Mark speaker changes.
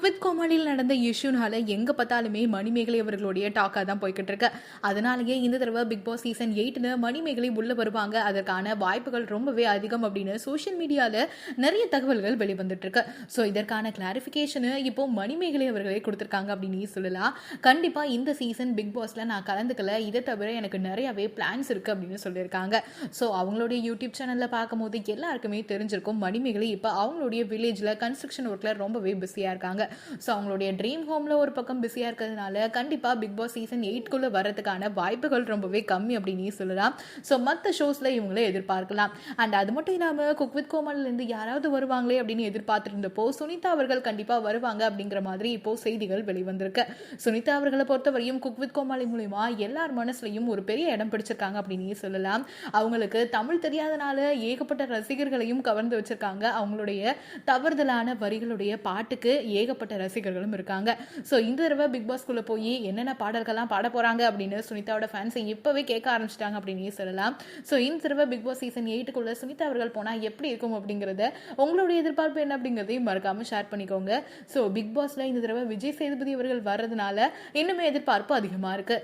Speaker 1: With கோமாளியில் நடந்த இஷ்யூனால எங்க பார்த்தாலுமே மணிமேகலை அவர்களுடைய டாக்கா தான் போய்கிட்டு இருக்கு. அதனாலேயே இந்த தடவை பிக் பாஸ் சீசன் 8 மணிமேகலை உள்ள வருவாங்க, அதற்கான வாய்ப்புகள் ரொம்பவே அதிகம் அப்படின்னு சோஷியல் மீடியால நிறைய தகவல்கள் வெளிவந்துட்டு இருக்கு. ஸோ இதற்கான கிளாரிபிகேஷனு இப்போ மணிமேகலை அவர்களே கொடுத்துருக்காங்க அப்படின்னு சொல்லலாம். கண்டிப்பா இந்த சீசன் பிக் பாஸ்ல நான் கலந்துக்கல, இதை தவிர எனக்கு நிறையவே பிளான்ஸ் இருக்கு அப்படின்னு சொல்லியிருக்காங்க. ஸோ அவங்களுடைய யூடியூப் சேனல்ல பார்க்கும்போது எல்லாருக்குமே தெரிஞ்சிருக்கும் மணிமேகலை இப்போ அவங்களுடைய வில்லேஜ்ல கன்ஸ்ட்ரக்ஷன் ஒர்க்ல ரொம்பவே பிஸியா இருக்காங்க. ஸோ அவங்களுடைய ட்ரீம் ஹோம்ல ஒரு பக்கம் பிஸியா இருக்கிறதுனால கண்டிப்பா பிக் பாஸ் சீசன் 8 வரதுக்கான வாய்ப்புகள் ரொம்பவே கம்மி அப்படின்னு சொல்லலாம். ஸோ மற்ற ஷோஸ்ல இவங்கள எதிர்பார்க்கலாம். அண்ட் அது மட்டும் இல்லாம குக் வித் கோமாளில இருந்து யாராவது வருவாங்களே அப்படின்னு எதிர்பார்த்துட்டு இருந்தப்போ சுனிதா அவர்கள் கண்டிப்பா வருவாங்க அப்படிங்கிற மாதிரி இப்போ செய்திகள் வெளிவந்திருக்கு. சுனிதா அவர்களை பொறுத்தவரையும் குக் வித் கோமாளி மூலமா எல்லார் மனசுலையும் ஒரு பெரிய இடம் பிடிச்சிருக்காங்க அப்படின்னு சொல்லலாம். அவங்களுக்கு தமிழ் தெரியாதனால ஏகப்பட்ட ரசிகர்களையும் கவர்ந்து வச்சிருக்காங்க. அவங்களுடைய தவறுதலான வரிகளுடைய பாட்டுக்கு ஏகப்பட்ட ரசிகர்களும் இருக்காங்க. ஸோ இந்த தடவை பிக் பாஸ்குள்ள போய் என்னென்ன பாடல்கள்லாம் பாட போறாங்க அப்படின்னு சுனிதாவோட ஃபேன்ஸை இப்பவே கேட்க ஆரம்பிச்சிட்டாங்க அப்படின்னு சொல்லலாம். ஸோ இந்த தடவை பிக் பாஸ் சீசன் 8 சுனிதா அவர்கள் போனா எப்படி இருக்கும் அப்படிங்கறத உங்களுடைய எதிர்பார்ப்பு என்ன அப்படிங்கறதையும் மறக்காம ஷேர் பண்ணிக்கோங்க. ஸோ பிக் பாஸ்ல இந்த தடவை விஜய் சேதுபதி அவர்கள் வர்றதுனால இன்னுமே எதிர்பார்ப்பு அதிகமா இருக்கு.